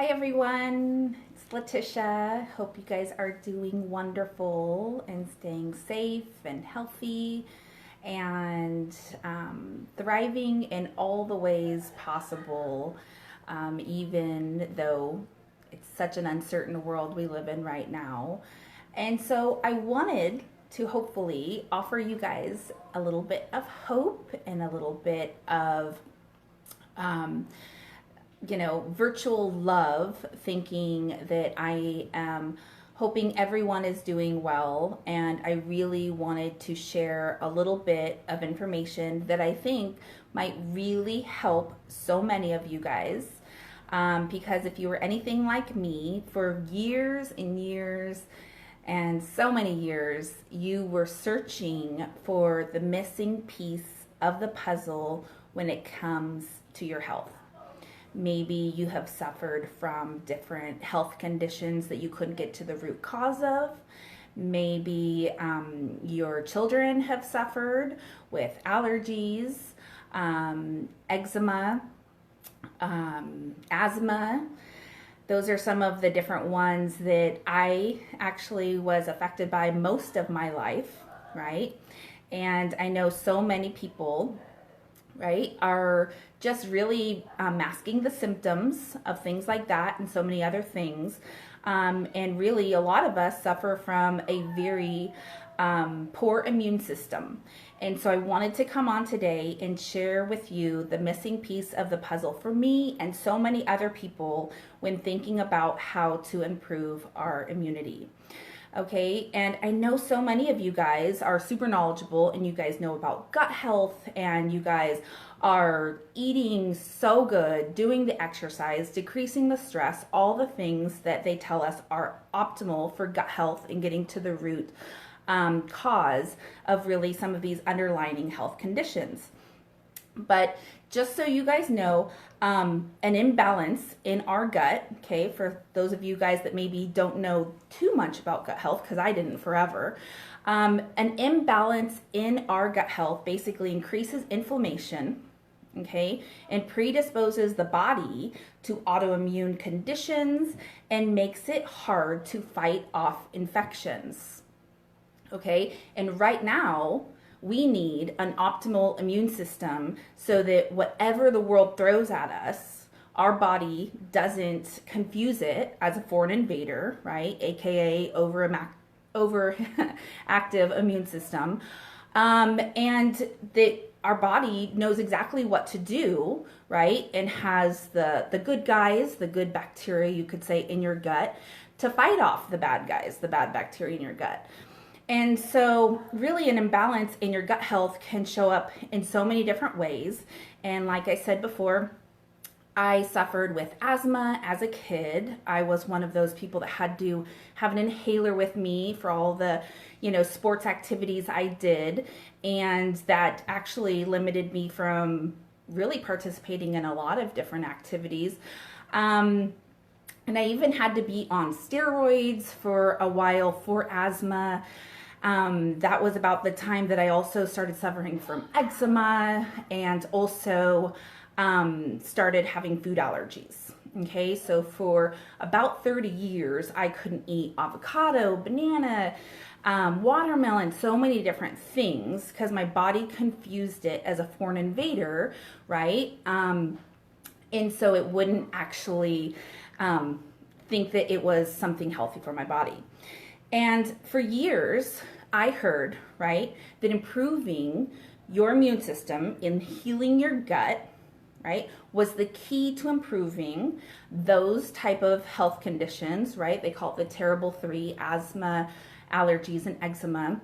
Hi everyone, it's Letitia. Hope you guys are doing wonderful and staying safe and healthy and thriving in all the ways possible, even though it's such an uncertain world we live in right now. And so I wanted to hopefully offer you guys a little bit of hope and a little bit of um, virtual love, thinking that I am hoping everyone is doing well. And I really wanted to share a little bit of information that I think might really help so many of you guys. Because if you were anything like me, for years and years and so many years, you were searching for the missing piece of the puzzle when it comes to your health. Maybe you have suffered from different health conditions that you couldn't get to the root cause of. Maybe your children have suffered with allergies, eczema, asthma. Those are some of the different ones that I actually was affected by most of my life, right? And I know so many people, right, are just really masking the symptoms of things like that and so many other things. And really, a lot of us suffer from a very poor immune system. And so I wanted to come on today and share with you the missing piece of the puzzle for me and so many other people when thinking about how to improve our immunity. Okay, and I know so many of you guys are super knowledgeable and you guys know about gut health and you guys are eating so good, doing the exercise, decreasing the stress, all the things that they tell us are optimal for gut health and getting to the root cause of really some of these underlying health conditions. But just so you guys know, an imbalance in our gut, okay, for those of you guys that maybe don't know too much about gut health, because I didn't forever, an imbalance in our gut health basically increases inflammation, okay, and predisposes the body to autoimmune conditions and makes it hard to fight off infections, okay? And right now, we need an optimal immune system so that whatever the world throws at us, our body doesn't confuse it as a foreign invader, right? AKA overactive immune system. And that our body knows exactly what to do, right? And has the good guys, the good bacteria, you could say, in your gut to fight off the bad guys, the bad bacteria in your gut. And so really an imbalance in your gut health can show up in so many different ways. And like I said before, I suffered with asthma as a kid. I was one of those people that had to have an inhaler with me for all the, sports activities I did. And that actually limited me from really participating in a lot of different activities. And I even had to be on steroids for a while for asthma. That was about the time that I also started suffering from eczema and also started having food allergies. Okay, so for about 30 years, I couldn't eat avocado, banana, watermelon, so many different things because my body confused it as a foreign invader, right? And so it wouldn't actually think that it was something healthy for my body. And for years, I heard, right, that improving your immune system and healing your gut, right, was the key to improving those type of health conditions, right? They call it the terrible three: asthma, allergies, and eczema.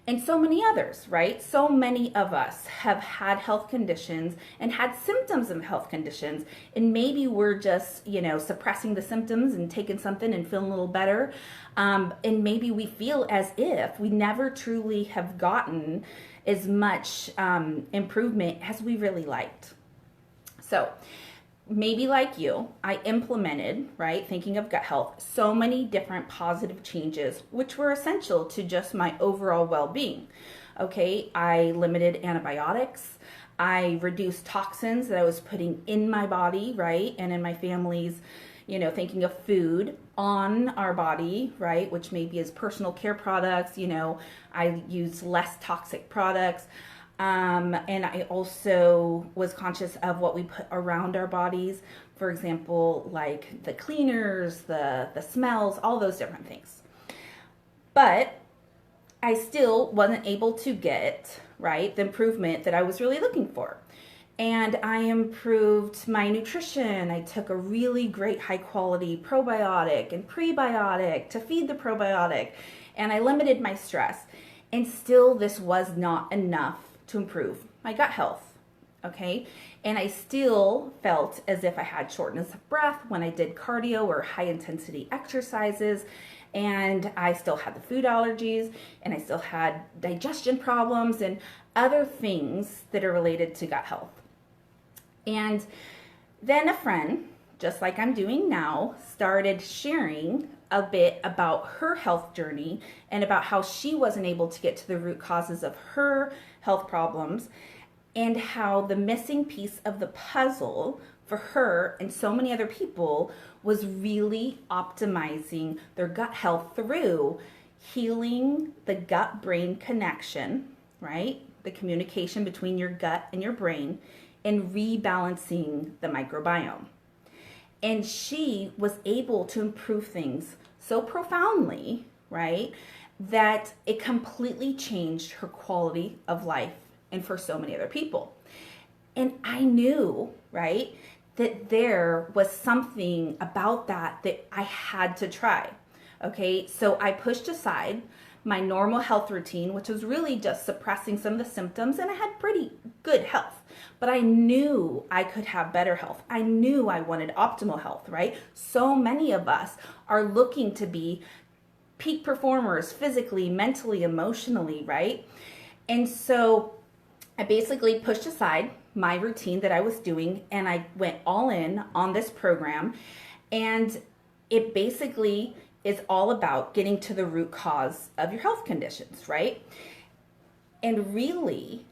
And so many others, right? So many of us have had health conditions and had symptoms of health conditions. And maybe we're just, suppressing the symptoms and taking something and feeling a little better. And maybe we feel as if we never truly have gotten as much improvement as we really liked. So maybe like you, I implemented, right, thinking of gut health, so many different positive changes, which were essential to just my overall well-being. Okay, I limited antibiotics. I reduced toxins that I was putting in my body, right, and in my family's, thinking of food on our body, right? Which maybe is personal care products. I use less toxic products. And I also was conscious of what we put around our bodies. For example, like the cleaners, the smells, all those different things. But I still wasn't able to get, right, the improvement that I was really looking for. And I improved my nutrition. I took a really great high quality probiotic and prebiotic to feed the probiotic. And I limited my stress. And still this was not enough to improve my gut health. Okay. And I still felt as if I had shortness of breath when I did cardio or high intensity exercises. And I still had the food allergies, and I still had digestion problems and other things that are related to gut health. And then a friend, just like I'm doing now, started sharing a bit about her health journey and about how she wasn't able to get to the root causes of her health problems, and how the missing piece of the puzzle for her and so many other people was really optimizing their gut health through healing the gut-brain connection, right? The communication between your gut and your brain, and rebalancing the microbiome. And she was able to improve things so profoundly, right, that it completely changed her quality of life and for so many other people. And I knew, right, that there was something about that I had to try. Okay, so I pushed aside my normal health routine, which was really just suppressing some of the symptoms, and I had pretty good health. But I knew I could have better health. I knew I wanted optimal health, right? So many of us are looking to be peak performers physically, mentally, emotionally, right? And so I basically pushed aside my routine that I was doing, and I went all in on this program. And it basically is all about getting to the root cause of your health conditions, right? And really,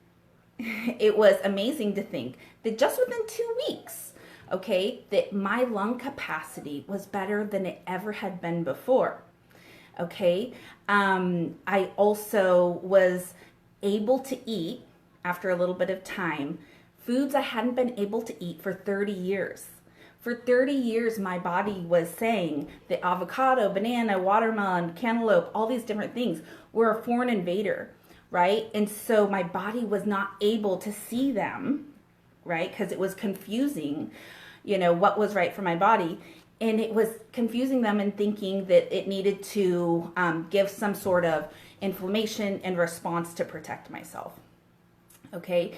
it was amazing to think that just within 2 weeks, okay, that my lung capacity was better than it ever had been before. Okay, I also was able to eat, after a little bit of time, foods I hadn't been able to eat for 30 years. For 30 years, my body was saying that avocado, banana, watermelon, cantaloupe, all these different things were a foreign invader, right? And so my body was not able to see them, right? Because it was confusing, what was right for my body. And it was confusing them and thinking that it needed to give some sort of inflammation and response to protect myself. Okay,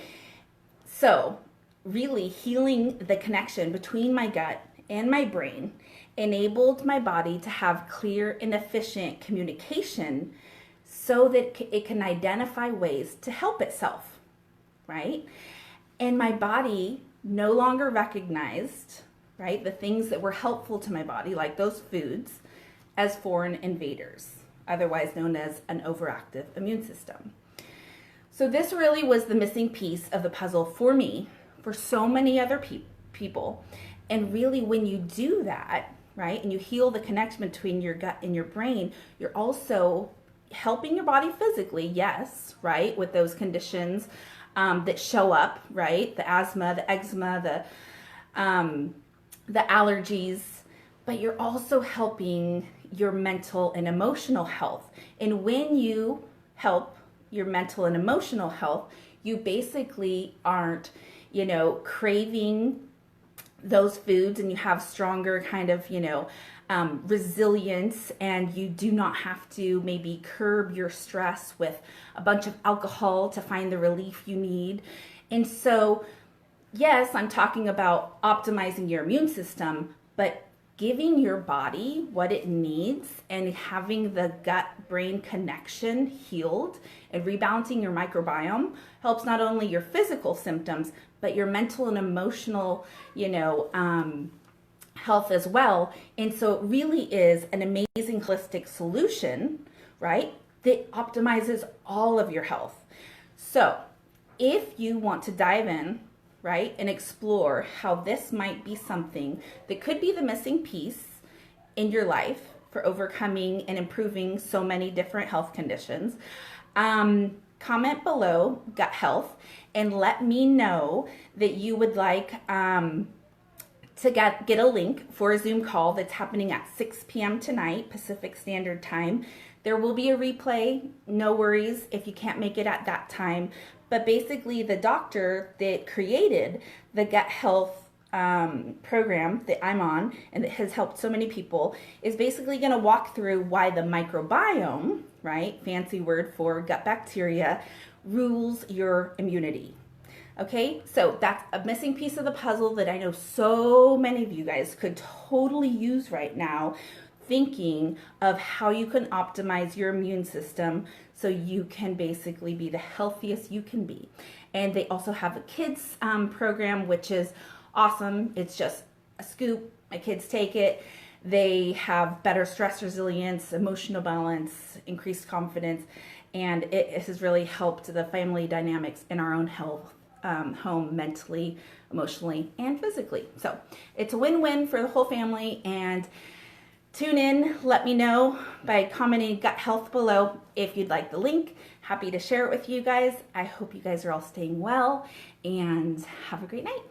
so really healing the connection between my gut and my brain enabled my body to have clear and efficient communication so that it can identify ways to help itself, right? And my body no longer recognized, right, the things that were helpful to my body, like those foods, as foreign invaders, otherwise known as an overactive immune system. So this really was the missing piece of the puzzle for me, for so many other people. And really, when you do that, right, and you heal the connection between your gut and your brain, you're also helping your body physically, yes, right, with those conditions that show up, right, the asthma, the eczema, the allergies, but you're also helping your mental and emotional health. And when you help your mental and emotional health, you basically aren't, craving those foods, and you have stronger kind of, resilience, and you do not have to maybe curb your stress with a bunch of alcohol to find the relief you need. And so, yes, I'm talking about optimizing your immune system, but giving your body what it needs and having the gut-brain connection healed and rebalancing your microbiome helps not only your physical symptoms, but your mental and emotional, health as well. And so it really is an amazing holistic solution, right, that optimizes all of your health. So if you want to dive in right, and explore how this might be something that could be the missing piece in your life for overcoming and improving so many different health conditions. Comment below gut health and let me know that you would like to get a link for a Zoom call that's happening at 6 p.m. tonight, Pacific Standard Time. There will be a replay, no worries if you can't make it at that time. But basically the doctor that created the gut health program that I'm on and that has helped so many people is basically going to walk through why the microbiome, right, fancy word for gut bacteria, rules your immunity. Okay, so that's a missing piece of the puzzle that I know so many of you guys could totally use right now, thinking of how you can optimize your immune system so you can basically be the healthiest you can be. And they also have a kids program, which is awesome. It's just a scoop. My kids take it. They have better stress resilience, emotional balance, increased confidence, and it has really helped the family dynamics in our own health, home, mentally, emotionally, and physically. So it's a win-win for the whole family. And tune in. Let me know by commenting gut health below if you'd like the link. Happy to share it with you guys. I hope you guys are all staying well and have a great night.